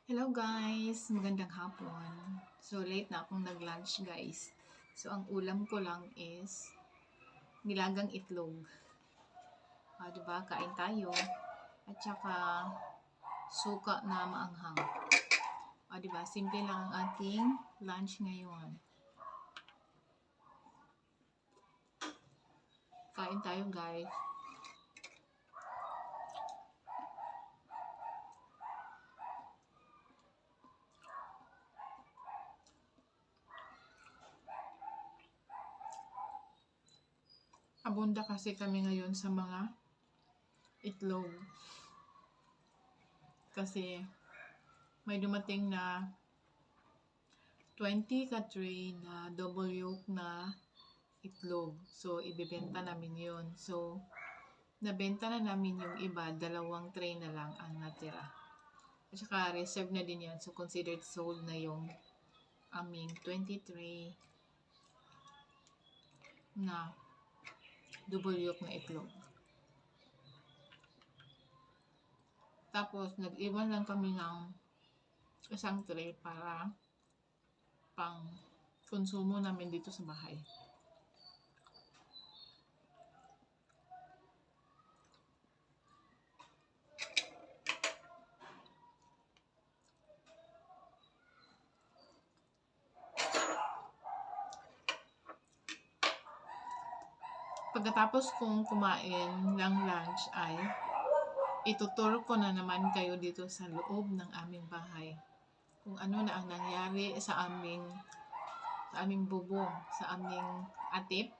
Hello guys! Magandang hapon. So, late na akong nag-lunch guys. So, ang ulam ko lang is nilagang itlog. Diba? Kain tayo. At saka suka na maanghang. Diba? Simple lang ang ating lunch ngayon. Kain tayo guys. Abunda kasi kami ngayon sa mga itlog. Kasi may dumating na 20 ka tray na double yolk na itlog. So, ibebenta namin yun. So, nabenta na namin yung iba, 2 tray na lang ang natira. At saka reserve na din yan. So, considered sold na yung aming 20 tray na double yolk na itlog. Tapos, nag-iwan lang kami ng isang tray para pang konsumo namin dito sa bahay. Pagkatapos kong kumain ng lunch ay ituturo ko na naman kayo dito sa loob ng aming bahay. Kung ano na ang nangyari sa aming bubong, sa aming atip.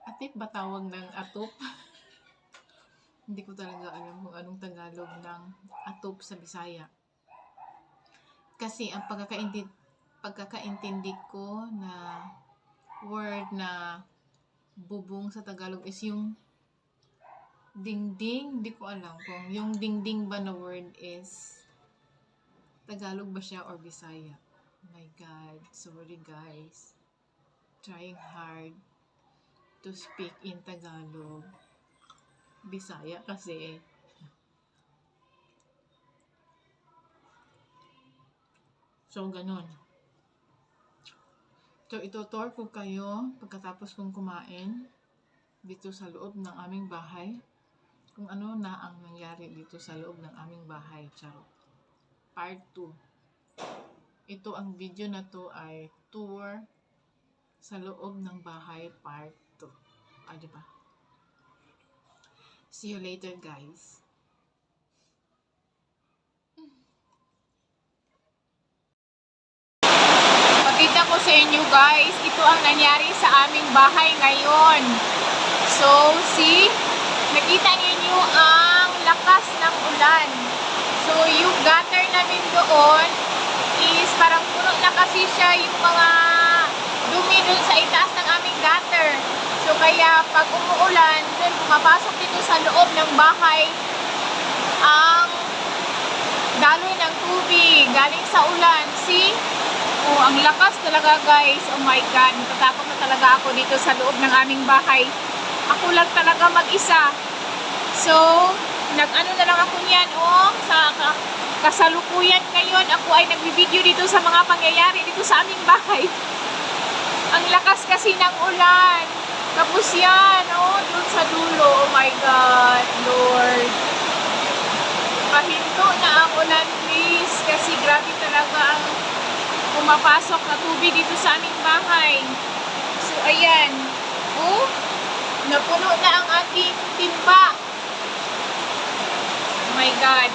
Atip ba tawag ng atop? Hindi ko talaga alam kung anong Tagalog ng atop sa Bisaya. Kasi ang pagkakaintindi ko na word na bubong sa Tagalog is yung dingding. Hindi ko alam kung yung dingding ba na word is Tagalog ba siya or Bisaya. Oh my God, sorry guys. Trying hard to speak in Tagalog. Bisaya kasi. So, ganun. So, itutur ko kayo pagkatapos kong kumain dito sa loob ng aming bahay. Kung ano na ang nangyari dito sa loob ng aming bahay. Charot. Part 2. Ito ang video na to ay tour sa loob ng bahay part 2. Diba? See you later guys. Pakita ko sa inyo guys, ito ang nangyari sa aming bahay ngayon. So, see? Nakita niyo ang lakas ng ulan. So, yung gutter namin doon is parang puno na kasi siya yung mga dumi doon sa itaas ng aming gutter. So, kaya pag umuulan, doon pumapasok dito sa loob ng bahay ang daloy ng tubig galing sa ulan. See? Oh, ang lakas talaga guys. Oh my God. Natatakot na talaga ako dito sa loob ng aming bahay. Ako lang talaga mag-isa. So, nag-ano na lang ako niyan. Oh, sa kasalukuyan ngayon, ako ay nagbibideo dito sa mga pangyayari dito sa aming bahay. Ang lakas kasi ng ulan. Tapos yan, oh, doon sa dulo. Oh my God, Lord. Pahinto na ang ulan, please. Kasi grabe talaga ang pumapasok na tubig dito sa aming bahay. So, ayan. Oh, napuno na ang ating timba. Oh my God.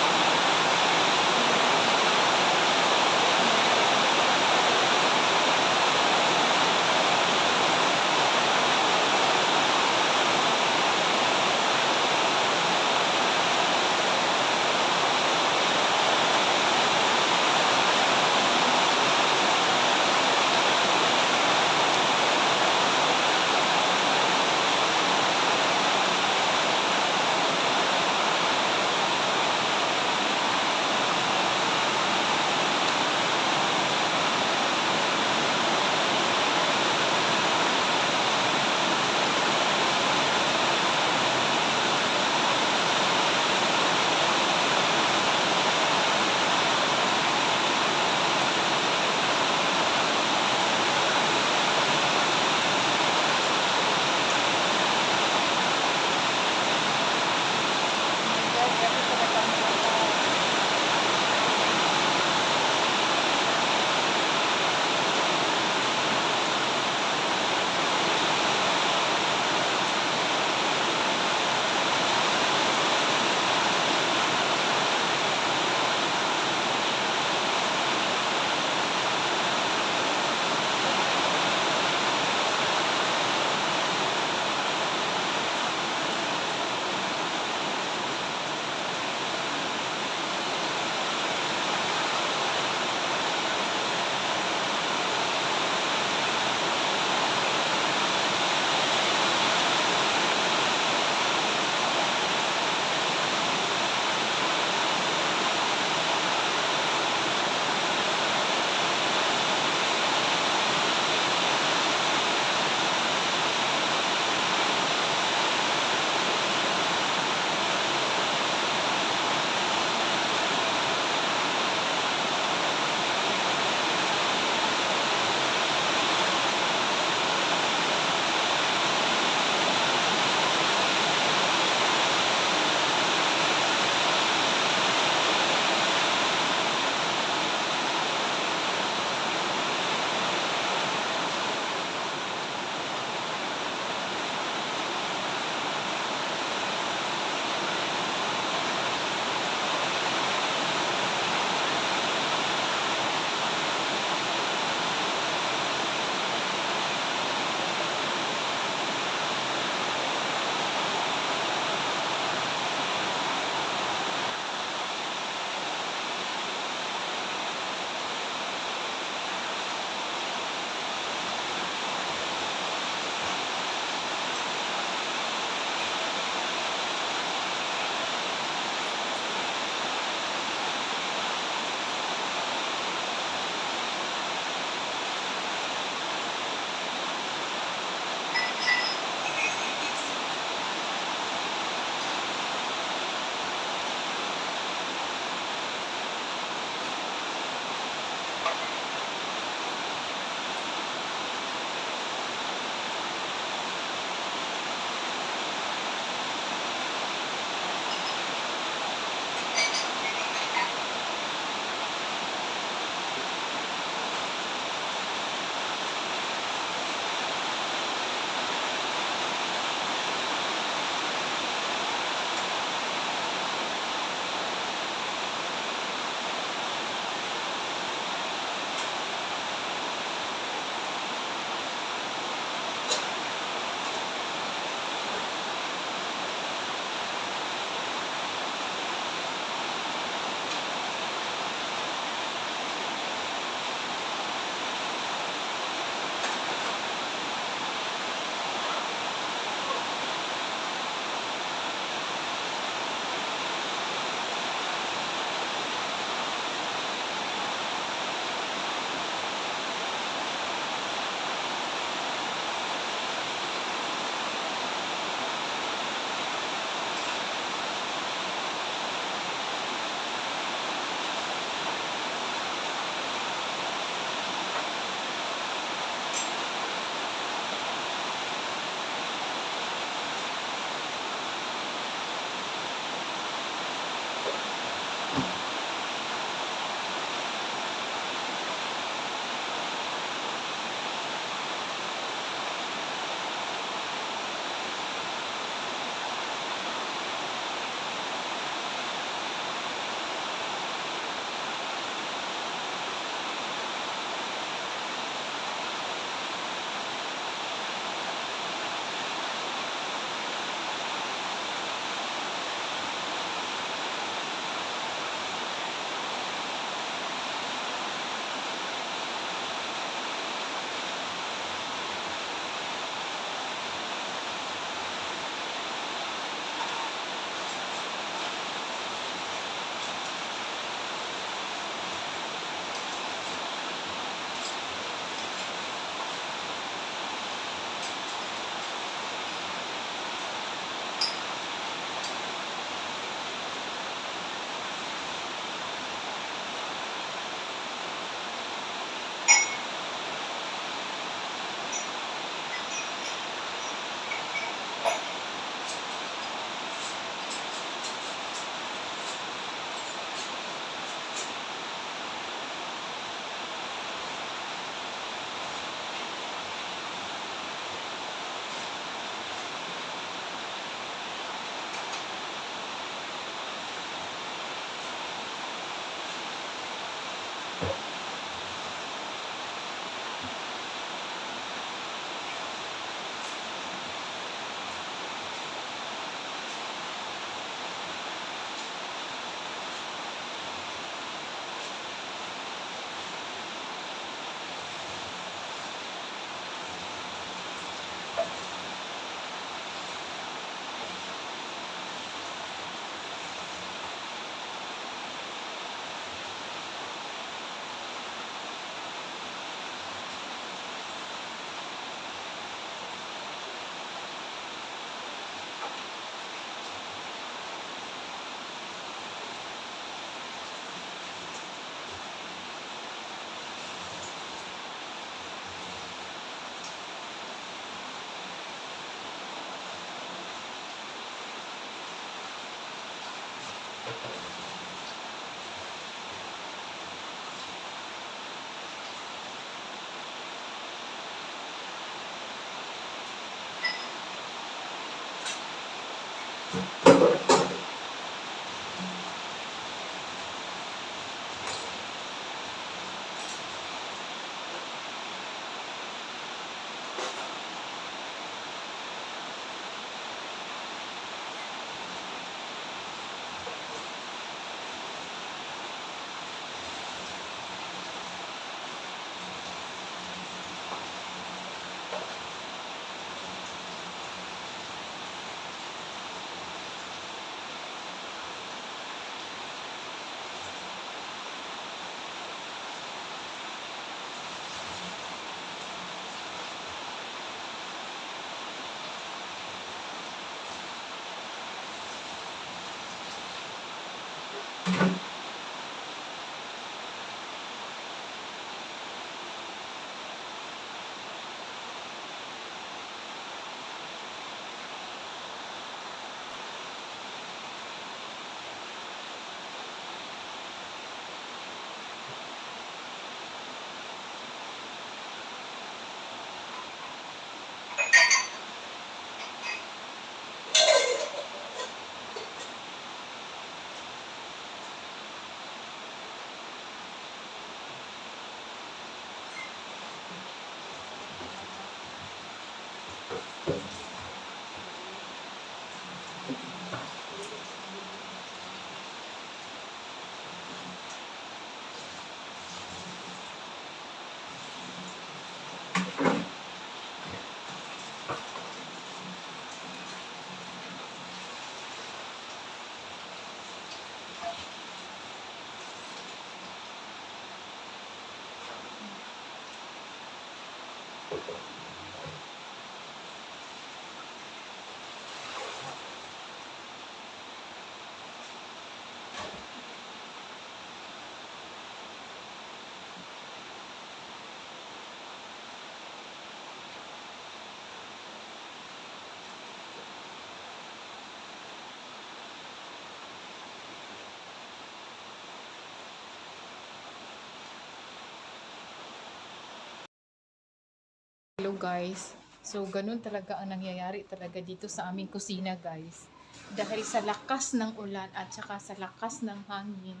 Hello guys. So ganun talaga ang nangyayari talaga dito sa aming kusina guys. Dahil sa lakas ng ulan at saka sa lakas ng hangin.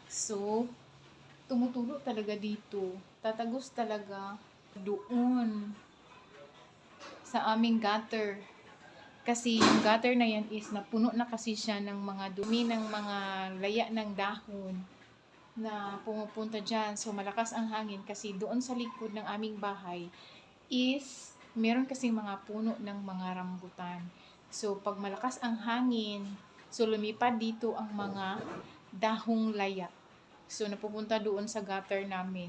So tumutulo talaga dito. Tatagos talaga doon sa aming gutter. Kasi yung gutter na yan is napuno na kasi siya ng mga dumi ng mga laya ng dahon na pumupunta dyan. So malakas ang hangin kasi doon sa likod ng aming bahay is meron kasing mga puno ng mga rambutan. So pag malakas ang hangin, so lumipad dito ang mga dahong laya. So napupunta doon sa gutter namin.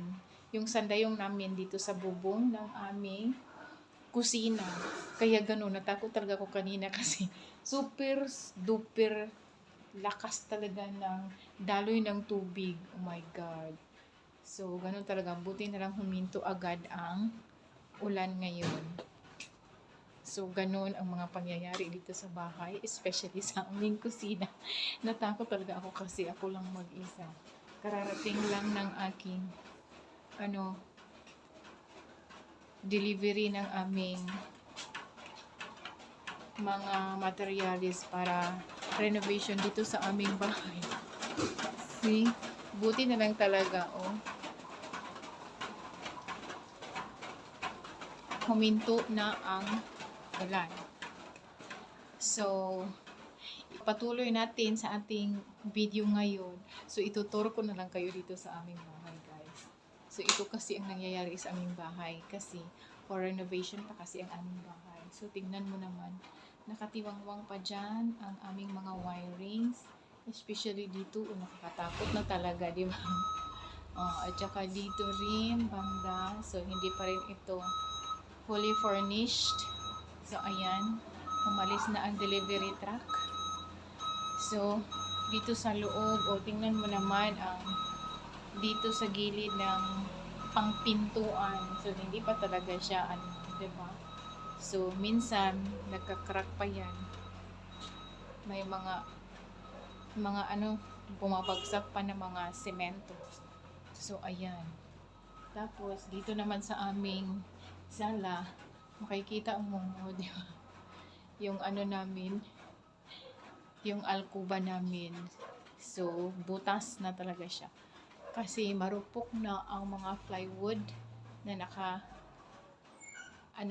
Yung sandayong namin dito sa bubong ng aming kusina. Kaya gano'n, natakot talaga ako kanina kasi super duper lakas talaga ng daloy ng tubig. Oh my God. So, gano'n talaga. Buti na lang huminto agad ang ulan ngayon. So, gano'n ang mga pangyayari dito sa bahay, especially sa aming kusina. Natakot talaga ako kasi ako lang mag-isa. Kararating lang ng aking delivery ng aming mga materials para renovation dito sa aming bahay. See? Buti na lang talaga, oh. Huminto na ang ulan. So, patuloy natin sa ating video ngayon. So, ituturo ko na lang kayo dito sa aming bahay, guys. So, ito kasi ang nangyayari sa aming bahay kasi for renovation pa kasi ang aming bahay. So, tingnan mo naman, nakatiwangwang pa dyan ang aming mga wirings. Especially dito, nakakatakot na talaga, di ba? At saka dito rin, banda. So, hindi pa rin ito fully furnished. So, ayan. Umalis na ang delivery truck. So, dito sa loob, tingnan mo naman ang dito sa gilid ng pangpintuan. So, hindi pa talaga siya, diba? So, minsan, nagka-crack pa yan. May mga bumabagsak pa ng mga semento. So, ayan. Tapos, dito naman sa aming sala, makikita mo, diba? Yung namin, yung alkuba namin. So, butas na talaga siya. Kasi marupok na ang mga plywood na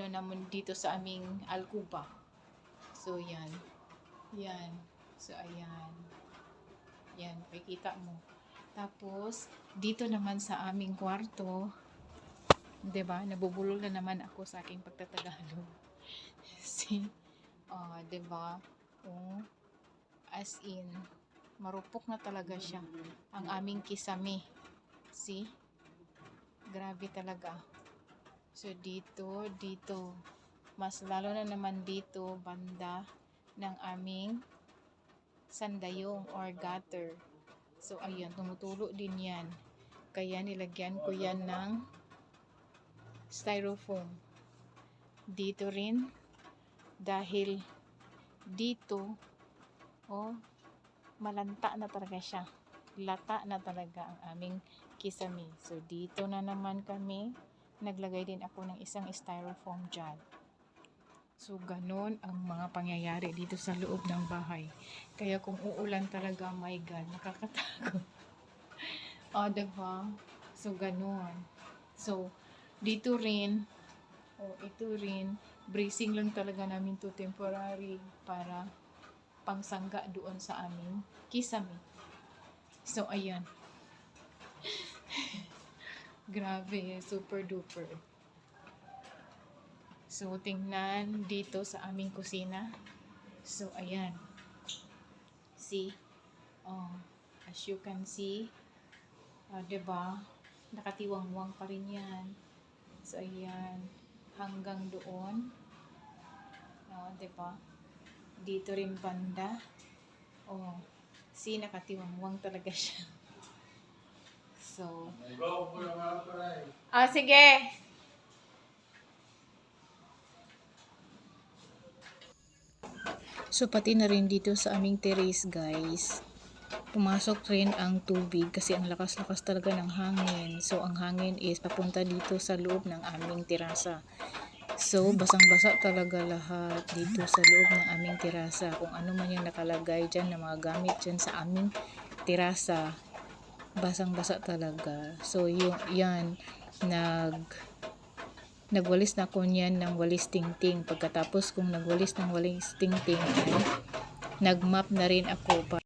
naman dito sa aming alkuba. So, yan. Yan. So, ayan. Yan, makikita mo. Tapos, dito naman sa aming kwarto, 'di ba? Nabubulol na naman ako sa aking pagtatagalog. See? 'Di ba? As in, marupok na talaga siya. Ang aming kisame. See? Grabe talaga. So, dito, mas lalo na naman dito, banda ng aming sandayong or gutter. So, ayan, tumutulo din yan. Kaya nilagyan ko yan ng styrofoam. Dito rin, dahil dito, malanta na talaga siya. Lata na talaga ang aming kisame. So, dito na naman kami. Naglagay din ako ng isang styrofoam dyan. So, ganun ang mga pangyayari dito sa loob ng bahay. Kaya kung uulan talaga, my God, nakakatakot. Diba? So, ganun. So, dito rin, O, ito rin. Bracing lang talaga namin to temporary para pangsangga doon sa aming kisame. So, ayan. Grabe, super duper. So, tingnan dito sa aming kusina. So, ayan. See? Oh, as you can see, diba? Nakatiwangwang pa rin yan. So, ayan. Hanggang doon. Diba? Dito rin banda. Oh, see, nakatiwangwang talaga siya. So, sige. So, pati na rin dito sa aming terrace, guys. Pumasok rin ang tubig kasi ang lakas-lakas talaga ng hangin. So, ang hangin is papunta dito sa loob ng aming terasa. So, basang-basa talaga lahat dito sa loob ng aming terasa. Kung ano man yung nakalagay dyan na mga gamit dyan sa aming terasa, basang-basa talaga. So, yan, nagwalis na ako niyan ng walis tingting. Pagkatapos kung nagwalis ng walis tingting, ay nagmap na rin ako